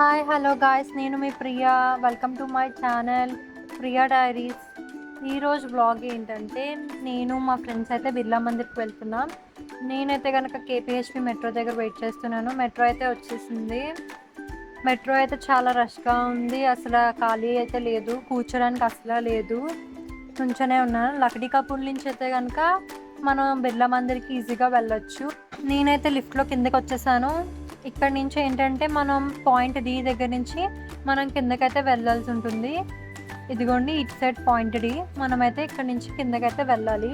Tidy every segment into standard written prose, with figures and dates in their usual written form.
Hi hello guys, నేను మీ Priya. Welcome to my channel Priya diaries. ఈరోజు వ్లాగ్ ఏంటంటే, నేను మా ఫ్రెండ్స్ అయితే బిర్లా మందిర్కి వెళ్తున్నాం. నేనైతే కనుక కేపీహెచ్పి మెట్రో దగ్గర వెయిట్ చేస్తున్నాను. మెట్రో అయితే వచ్చేసింది. మెట్రో అయితే చాలా రష్గా ఉంది, అసలు ఖాళీ అయితే లేదు, కూర్చోడానికి అసలు లేదు, నుంచోనే ఉన్నాను. లక్డీ కపూర్ నుంచి అయితే కనుక మనం బిర్లా మందిర్కి ఈజీగా వెళ్ళొచ్చు. నేనైతే లిఫ్ట్లో కిందకి వచ్చేసాను. ఇక్కడ నుంచి ఏంటంటే మనం పాయింట్ డి దగ్గర నుంచి మనం కిందకైతే వెళ్ళాల్సి ఉంటుంది. ఇదిగోండి ఇటు సైడ్ పాయింట్ డి. మనమైతే ఇక్కడ నుంచి కిందకైతే వెళ్ళాలి.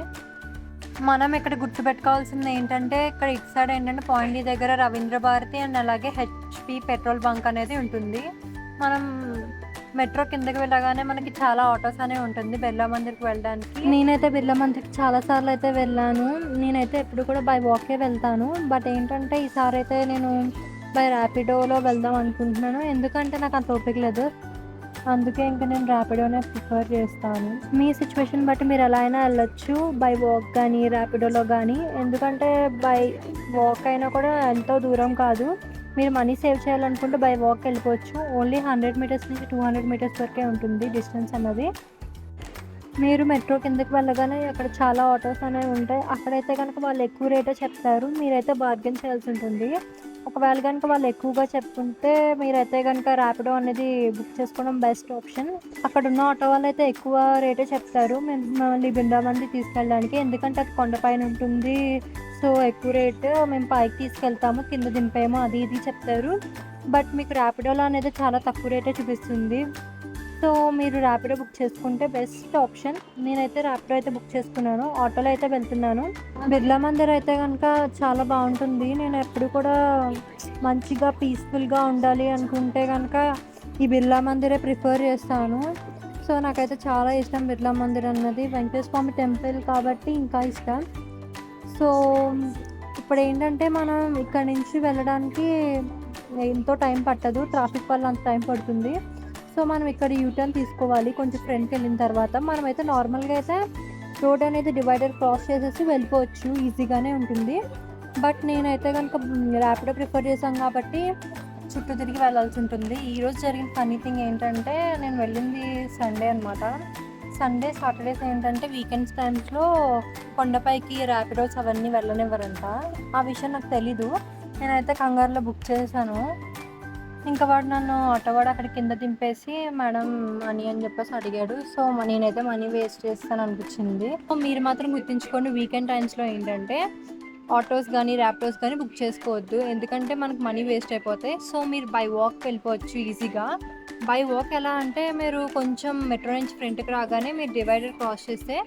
మనం ఇక్కడ గుర్తుపెట్టుకోవాల్సింది ఏంటంటే, ఇక్కడ ఇటు సైడ్ ఏంటంటే పాయింట్ డి దగ్గర రవీంద్ర భారతి అండ్ అలాగే హెచ్పి పెట్రోల్ బంక్ అనేది ఉంటుంది. మనం మెట్రో కిందకి వెళ్ళగానే మనకి చాలా ఆటోస్ అనేవి ఉంటుంది బిర్లా మందిర్కి వెళ్ళడానికి. నేనైతే బిర్లా మందిర్కి చాలాసార్లు అయితే వెళ్ళాను. నేనైతే ఎప్పుడు కూడా బై వాకే వెళ్తాను. బట్ ఏంటంటే ఈసారి అయితే నేను బై ర్యాపిడోలో వెళ్దాం అనుకుంటున్నాను. ఎందుకంటే నాకు అంత ఓపిక లేదు, అందుకే ఇంకా నేను ర్యాపిడోనే ప్రిఫర్ చేస్తాను. మీ సిచ్యువేషన్ బట్టి మీరు ఎలా అయినా వెళ్ళొచ్చు, బై వాక్ కానీ ర్యాపిడోలో కానీ. ఎందుకంటే బై వాక్ అయినా కూడా ఎంతో దూరం కాదు. మీరు మనీ సేవ్ చేయాలనుకుంటే బై వాక్ వెళ్ళిపోవచ్చు. ఓన్లీ 100 మీటర్స్ నుంచి 200 మీటర్స్ వరకే ఉంటుంది డిస్టెన్స్ అన్నది. మీరు మెట్రో కిందకి వెళ్ళగానే అక్కడ చాలా ఆటోస్ అనేవి ఉంటాయి. అక్కడైతే కనుక వాళ్ళు ఎక్కువ రేటే చెప్తారు, మీరైతే బార్గెన్ చేయాల్సి ఉంటుంది. ఒకవేళ కనుక వాళ్ళు ఎక్కువగా చెప్పుకుంటే మీరైతే కనుక ర్యాపిడో అనేది బుక్ చేసుకోవడం బెస్ట్ ఆప్షన్. అక్కడ ఉన్న ఆటో వాళ్ళు అయితే ఎక్కువ రేటే చెప్తారు మిమ్మల్ని బృందావనం తీసుకెళ్ళడానికి. ఎందుకంటే అది కొండపైన ఉంటుంది, సో ఎక్కువ రేటు. మేము పైకి తీసుకెళ్తాము, కింద దింపేమో, అది ఇది చెప్తారు. బట్ మీకు ర్యాపిడోలో అనేది చాలా తక్కువ రేటే చూపిస్తుంది. సో మీరు ర్యాపిడో బుక్ చేసుకుంటే బెస్ట్ ఆప్షన్. నేనైతే ర్యాపిడో అయితే బుక్ చేసుకున్నాను, ఆటోలో అయితే వెళ్తున్నాను. బిర్లా మందిర్ అయితే కనుక చాలా బాగుంటుంది. నేను ఎప్పుడు కూడా మంచిగా పీస్ఫుల్గా ఉండాలి అనుకుంటే కనుక ఈ బిర్లా మందిరే ప్రిఫర్ చేస్తాను. సో నాకైతే చాలా ఇష్టం బిర్లా మందిర్ అన్నది. వెంకటేశ్వర స్వామి టెంపుల్ కాబట్టి ఇంకా ఇష్టం. సో ఇప్పుడు ఏంటంటే మనం ఇక్కడ నుంచి వెళ్ళడానికి ఎంతో టైం పట్టదు, ట్రాఫిక్ వల్ల అంత టైం పడుతుంది. సో మనం ఇక్కడ యూటర్న్ తీసుకోవాలి. కొంచెం ఫ్రంట్కి వెళ్ళిన తర్వాత మనమైతే నార్మల్గా అయితే రోడ్ అనేది డివైడర్ క్రాస్ చేసేసి వెళ్ళిపోవచ్చు, ఈజీగానే ఉంటుంది. బట్ నేనైతే కనుక ర్యాపిడో ప్రిఫర్ చేశాను కాబట్టి చుట్టూ తిరిగి వెళ్ళాల్సి ఉంటుంది. ఈరోజు జరిగిన ఫన్నీ థింగ్ ఏంటంటే, నేను వెళ్ళింది సండే అనమాట. సండే సాటర్డేస్ ఏంటంటే వీకెండ్స్ టైమ్స్లో కొండపైకి ర్యాపిడోస్ అవన్నీ వెళ్ళనివ్వరంట. ఆ విషయం నాకు తెలీదు. నేనైతే కంగారులో బుక్ చేశాను. ఇంకా వాడు నన్ను ఆటోవాడు అక్కడ కింద దింపేసి మేడం మనీ అని చెప్పేసి అడిగాడు. సో నేనైతే మనీ వేస్ట్ చేస్తాను అనిపించింది. మీరు మాత్రం గుర్తుంచుకోండి, వీకెండ్ టైమ్స్లో ఏంటంటే ఆటోస్ కానీ ర్యాపిడోస్ కానీ బుక్ చేసుకోవద్దు, ఎందుకంటే మనకు మనీ వేస్ట్ అయిపోతాయి. సో మీరు బై వాక్ వెళ్ళిపోవచ్చు ఈజీగా. బై వాక్ ఎలా అంటే, మీరు కొంచెం మెట్రో నుంచి ఫ్రంట్కి రాగానే మీరు డివైడర్ క్రాస్ చేస్తే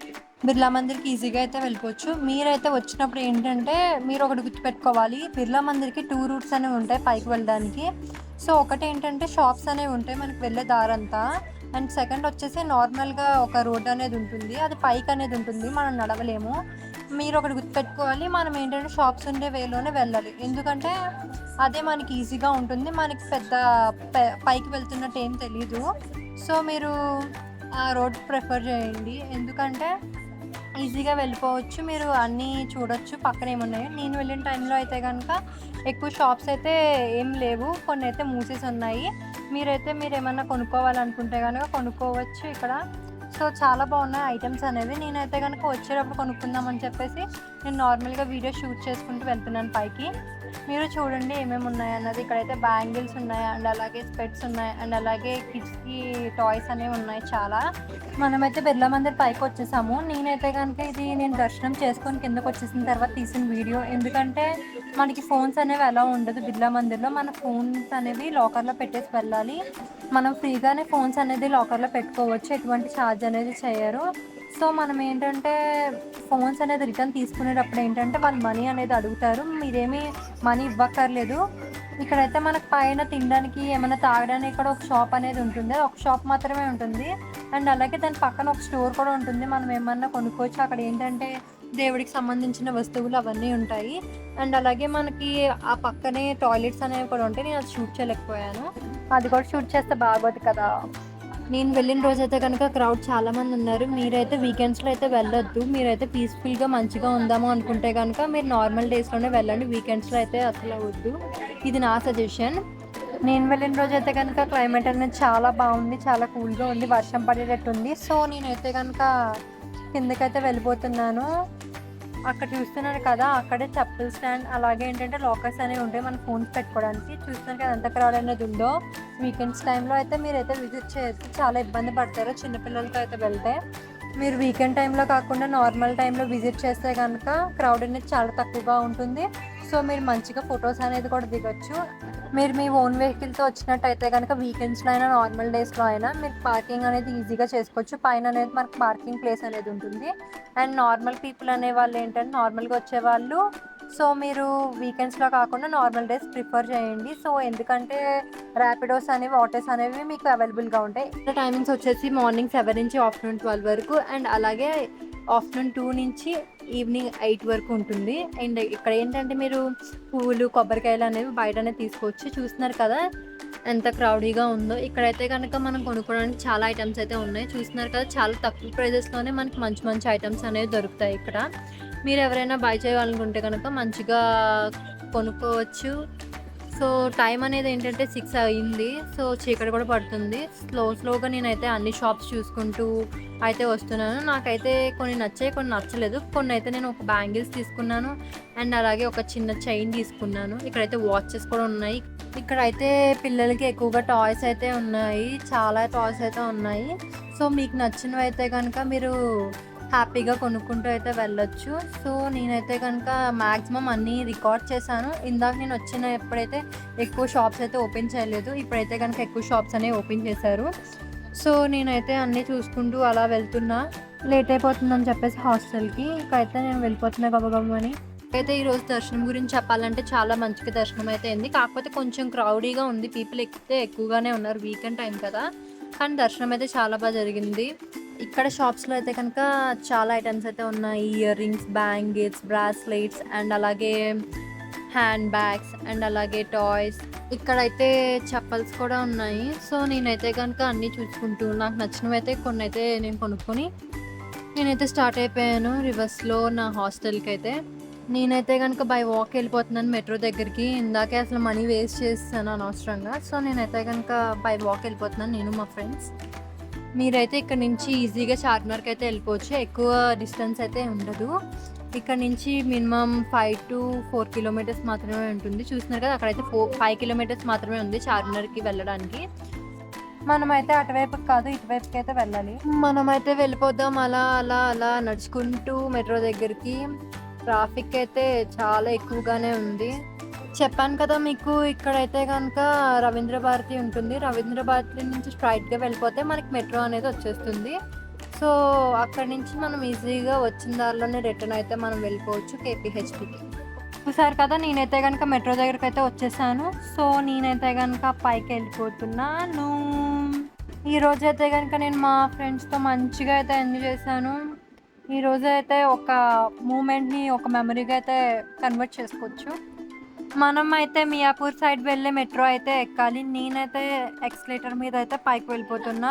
బిర్లా మందిర్కి ఈజీగా అయితే వెళ్ళిపోవచ్చు. మీరైతే వచ్చినప్పుడు ఏంటంటే మీరు ఒకటి గుర్తుపెట్టుకోవాలి, బిర్లా మందిర్కి 2 రూట్స్ అనేవి ఉంటాయి పైకి వెళ్ళడానికి. సో ఒకటి ఏంటంటే షాప్స్ అనేవి ఉంటాయి మనకు వెళ్ళే దారంతా, అండ్ సెకండ్ వచ్చేసి నార్మల్గా ఒక రోడ్ అనేది ఉంటుంది, అది పైకి అనేది ఉంటుంది, మనం నడవలేము. మీరు ఒకటి గుర్తుపెట్టుకోవాలి, మనం ఏంటంటే షాప్స్ ఉండే వేలోనే వెళ్ళాలి, ఎందుకంటే అదే మనకి ఈజీగా ఉంటుంది. మనకి పెద్ద పైకి వెళ్తున్నట్టు ఏం తెలీదు. సో మీరు ఆ రోడ్ ప్రిఫర్ చేయండి, ఎందుకంటే ఈజీగా వెళ్ళిపోవచ్చు, మీరు అన్నీ చూడొచ్చు పక్కన ఏమున్నాయో. నేను వెళ్ళిన టైంలో అయితే కనుక ఎక్కువ షాప్స్ అయితే ఏం లేవు, కొన్ని అయితే మూసేసి ఉన్నాయి. మీరు ఏమన్నా కొనుక్కోవాలనుకుంటే కనుక కొనుక్కోవచ్చు ఇక్కడ. సో చాలా బాగున్నాయి ఐటమ్స్ అనేవి. నేనైతే కనుక వచ్చేటప్పుడు కొనుక్కుందామని చెప్పేసి నేను నార్మల్గా వీడియో షూట్ చేసుకుంటూ వెళ్తున్నాను పైకి. మీరు చూడండి ఏమేమి ఉన్నాయి అన్నది. ఇక్కడైతే బ్యాంగిల్స్ ఉన్నాయి, అండ్ అలాగే స్పెట్స్ ఉన్నాయి, అండ్ అలాగే కిడ్స్కి టాయ్స్ అనేవి ఉన్నాయి చాలా. మనమైతే బిర్లా మందిర్ పైకి వచ్చేసాము. నేనైతే కనుక ఇది నేను దర్శనం చేసుకొని కిందకు వచ్చేసిన తర్వాత తీసిన వీడియో, ఎందుకంటే మనకి ఫోన్స్ అనేవి అలా ఉండదు బిర్లా మందిర్లో. మన ఫోన్స్ అనేవి లాకర్లో పెట్టేసి వెళ్ళాలి. మనం ఫ్రీగానే ఫోన్స్ అనేది లాకర్లో పెట్టుకోవచ్చు, ఎటువంటి ఛార్జ్ అనేది చేయరు. సో మనం ఏంటంటే ఫోన్స్ అనేది రిటర్న్ తీసుకునేటప్పుడు ఏంటంటే వాళ్ళు మనీ అనేది అడుగుతారు, మీరేమీ మనీ ఇవ్వక్కర్లేదు. ఇక్కడైతే మనకు పైన తినడానికి ఏమైనా తాగడానికి కూడా ఒక షాప్ అనేది ఉంటుంది, ఒక షాప్ మాత్రమే ఉంటుంది. అండ్ అలాగే దాని పక్కన ఒక స్టోర్ కూడా ఉంటుంది, మనం ఏమన్నా కొనుక్కోవచ్చు. అక్కడ ఏంటంటే దేవుడికి సంబంధించిన వస్తువులు అవన్నీ ఉంటాయి. అండ్ అలాగే మనకి ఆ పక్కనే టాయిలెట్స్ అనేవి కూడా ఉంటాయి. నేను అది షూట్ చేయలేకపోయాను, అది కూడా షూట్ చేస్తే బాగోదు కదా. నేను వెళ్ళిన రోజైతే కనుక క్రౌడ్ చాలామంది ఉన్నారు. మీరైతే వీకెండ్స్లో అయితే వెళ్ళొద్దు, మీరైతే పీస్ఫుల్గా మంచిగా ఉందాము అనుకుంటే కనుక మీరు నార్మల్ డేస్లోనే వెళ్ళండి, వీకెండ్స్లో అయితే అసలు వద్దు. ఇది నా సజెషన్. నేను వెళ్ళిన రోజైతే గనుక క్లైమేట్ అనేది చాలా బాగుంది. చాలా కూల్‌గా ఉంది. వర్షం పడేటట్టుంది. సో, నేనైతే గనుక కిందకైతే వెళ్ళిపోతున్నాను. అక్కడ చూస్తున్నారు కదా! అక్కడే చెప్పుల స్టాండ్ అలాగే ఏంటంటే లాకర్స్ అనేవి ఉంటాయి మన ఫోన్స్ పెట్టుకోవడానికి. చూస్తున్నారు కదా ఎంత క్రౌడ్ అనేది ఉందో. వీకెండ్స్ టైంలో అయితే మీరైతే విజిట్ చేయొచ్చు. చాలా ఇబ్బంది పడతారు చిన్న పిల్లలతో అయితే వెళ్తే. మీరు వీకెండ్ టైంలో కాకుండా నార్మల్ టైంలో విజిట్ చేస్తే గనుక క్రౌడ్ అనేది చాలా తక్కువగా ఉంటుంది. సో, మీరు మంచిగా ఫొటోస్ అనేది కూడా దిగొచ్చు. మీరు మీ ఓన్ వెహికల్‌తో వచ్చినట్టయితే గనుక వీకెండ్స్‌లో అయినా, నార్మల్ డేస్‌లో అయినా మీరు పార్కింగ్ అనేది ఈజీగా చేసుకోవచ్చు. పైన అనేది మనకు పార్కింగ్ ప్లేస్ అనేది ఉంటుంది. అండ్ నార్మల్ పీపుల్ అనేవాళ్ళు ఏంటంటే నార్మల్‌గా వచ్చేవాళ్ళు. సో, మీరు వీకెండ్స్‌లో కాకుండా నార్మల్ డేస్ ప్రిఫర్ చేయండి. సో, ఎందుకంటే ర్యాపిడోస్ అనేవి, ఆటోస్ అనేవి మీకు అవైలబుల్‌గా ఉంటాయి. టైమింగ్స్ వచ్చేసి మార్నింగ్ 7 నుంచి ఆఫ్టర్‌నూన్ 12 వరకు అండ్ అలాగే ఆఫ్టర్‌నూన్ 2 నుంచి ఈవినింగ్ 8 వరకు ఉంటుంది. అండ్ ఇక్కడ ఏంటంటే మీరు పువ్వులు, కొబ్బరికాయలు అనేవి బయటనే తీసుకోవచ్చు. చూస్తున్నారు కదా ఎంత క్రౌడీగా ఉందో. ఇక్కడైతే కనుక మనం కొనుక్కోవడానికి చాలా ఐటమ్స్ అయితే ఉన్నాయి. చూస్తున్నారు కదా చాలా తక్కువ ప్రైజెస్‌లోనే మనకి మంచి మంచి ఐటమ్స్ అనేవి దొరుకుతాయి ఇక్కడ. మీరు ఎవరైనా బై చేయాలనుకుంటే కనుక మంచిగా కొనుక్కోవచ్చు. సో, టైం అనేది ఏంటంటే 6 అయింది. సో, చీకటి కూడా పడుతుంది. స్లోగా నేనైతే అన్ని షాప్స్ చూసుకుంటూ అయితే వస్తున్నాను. నాకైతే కొన్ని నచ్చాయి, కొన్ని నచ్చలేదు. కొన్ని అయితే నేను ఒక బ్యాంగిల్స్ తీసుకున్నాను. అండ్ అలాగే ఒక చిన్న చైన్ తీసుకున్నాను. ఇక్కడైతే వాచెస్ కూడా ఉన్నాయి. ఇక్కడైతే పిల్లలకి ఎక్కువగా టాయ్స్ అయితే ఉన్నాయి. చాలా టాయ్స్ అయితే ఉన్నాయి. సో, మీకు నచ్చినవి అయితే కనుక మీరు హ్యాపీగా కొనుక్కుంటూ అయితే వెళ్ళొచ్చు. సో, నేనైతే కనుక మ్యాక్సిమం అన్నీ రికార్డ్ చేశాను. ఇందాక నేను ఎప్పుడైతే ఎక్కువ షాప్స్ అయితే ఓపెన్ చేయలేదు. ఇప్పుడైతే కనుక ఎక్కువ షాప్స్ అనేవి ఓపెన్ చేశారు. సో, నేనైతే అన్నీ చూసుకుంటూ అలా వెళ్తున్నా. లేట్ అయిపోతుందని చెప్పేసి హాస్టల్‌కి. ఇకైతే నేను వెళ్ళిపోతున్నా గబగబని. అయితే ఈరోజు దర్శనం గురించి చెప్పాలంటే చాలా మంచిగా దర్శనం అయితే అయింది. కాకపోతే కొంచెం క్రౌడీగా ఉంది. పీపుల్ ఎక్కువగానే ఉన్నారు. వీకెండ్ టైం కదా! కానీ దర్శనం అయితే చాలా బాగా జరిగింది. ఇక్కడ షాప్స్‌లో అయితే కనుక చాలా ఐటమ్స్ అయితే ఉన్నాయి. Ear rings, bangles, bracelets and అలాగే హ్యాండ్ బ్యాగ్స్ అండ్ అలాగే టాయ్స్. ఇక్కడైతే చెప్పల్స్ కూడా ఉన్నాయి. సో, నేనైతే కనుక అన్నీ చూసుకుంటూ నాకు నచ్చినవైతే కొన్నైతే నేను కొనుక్కొని నేనైతే స్టార్ట్ అయిపోయాను రివర్స్‌లో నా హాస్టల్‌కి అయితే. నేనైతే కనుక బై వాక్ వెళ్ళిపోతున్నాను మెట్రో దగ్గరికి. ఇందాకే అసలు మనీ వేస్ట్ చేసేసాను అనవసరంగా. సో, నేనైతే కనుక బై వాక్ వెళ్ళిపోతున్నాను నేను మా ఫ్రెండ్స్. మీరైతే ఇక్కడ నుంచి ఈజీగా చార్మినార్కి అయితే వెళ్ళిపోవచ్చు. ఎక్కువ డిస్టెన్స్ అయితే ఉండదు. ఇక్కడ నుంచి మినిమం 5-4 కిలోమీటర్స్ మాత్రమే ఉంటుంది. చూస్తున్నారు కదా అక్కడైతే 5 కిలోమీటర్స్ మాత్రమే ఉంది చార్మినార్కి వెళ్ళడానికి. మనమైతే అటువైపుకి కాదు ఇటువైపుకి అయితే వెళ్ళాలి. మనమైతే వెళ్ళిపోదాం అలా అలా అలా నడుచుకుంటూ మెట్రో దగ్గరికి. ట్రాఫిక్ అయితే చాలా ఎక్కువగానే ఉంది. చెప్పాను కదా మీకు ఇక్కడైతే కనుక రవీంద్ర భారతి ఉంటుంది. రవీంద్ర భారతి నుంచి స్ట్రైట్‌గా వెళ్ళిపోతే మనకి మెట్రో అనేది వచ్చేస్తుంది. సో, అక్కడి నుంచి మనం ఈజీగా వచ్చిన దారిలోనే రిటర్న్ అయితే మనం వెళ్ళిపోవచ్చు కేపీహెచ్‌బీకి. చూసారు కదా నేనైతే కనుక మెట్రో దగ్గరకైతే వచ్చేసాను. సో, నేనైతే కనుక పైకి వెళ్ళిపోతున్నాను. ఈరోజైతే కనుక నేను మా ఫ్రెండ్స్‌తో మంచిగా అయితే ఎంజాయ్ చేశాను. ఈరోజైతే ఒక మూమెంట్‌ని ఒక మెమరీగా అయితే కన్వర్ట్ చేసుకోవచ్చు. మనం అయితే మియాపూర్ సైడ్ వెళ్ళే మెట్రో అయితే ఎక్కాలి. నేనైతే ఎక్స్‌లేటర్ మీద అయితే పైకి వెళ్ళిపోతున్నా.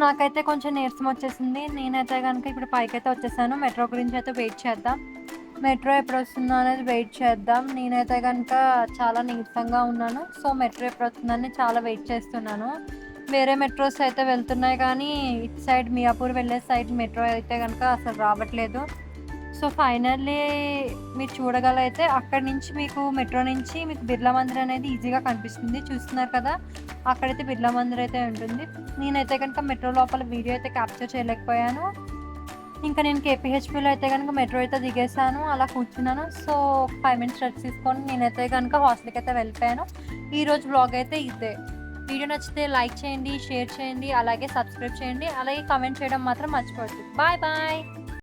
నాకైతే కొంచెం నీరసం వచ్చేసింది. నేనైతే గనుక ఇప్పుడు పైకైతే వచ్చేసాను. మెట్రో గురించి అయితే వెయిట్ చేద్దాం. మెట్రో ఎప్పుడొస్తుందో అనేది వెయిట్ చేద్దాం. నేనైతే గనుక చాలా నీరసంగా ఉన్నాను. సో, మెట్రో ఎప్పుడొస్తుందని చాలా వెయిట్ చేస్తున్నాను. వేరే మెట్రోస్ అయితే వెళ్తున్నాయి కానీ ఇటు సైడ్ మియాపూర్ వెళ్ళే సైడ్ మెట్రో అయితే గనుక అసలు రావట్లేదు. సో, ఫైనల్లీ మీరు చూడగలైతే అక్కడి నుంచి మీకు మెట్రో నుంచి మీకు బిర్లా మందిర్ అనేది ఈజీగా కనిపిస్తుంది. చూస్తున్నారు కదా! అక్కడైతే బిర్లా మందిర్ అయితే ఉంటుంది. నేనైతే కనుక మెట్రో లోపల వీడియో అయితే క్యాప్చర్ చేయలేకపోయాను. ఇంకా నేను కేపీహెచ్‌బీలో అయితే కనుక మెట్రో అయితే దిగేసాను. అలా కూర్చున్నాను. సో, 5 మినిట్స్ రెస్ట్ తీసుకొని నేనైతే కనుక హాస్టల్‌కి అయితే వెళ్ళిపోయాను. ఈరోజు వ్లాగ్ అయితే ఇదే. వీడియో నచ్చితే లైక్ చేయండి, షేర్ చేయండి, అలాగే సబ్స్క్రైబ్ చేయండి, అలాగే కామెంట్ చేయడం మాత్రం మర్చిపోవద్దు. Bye bye.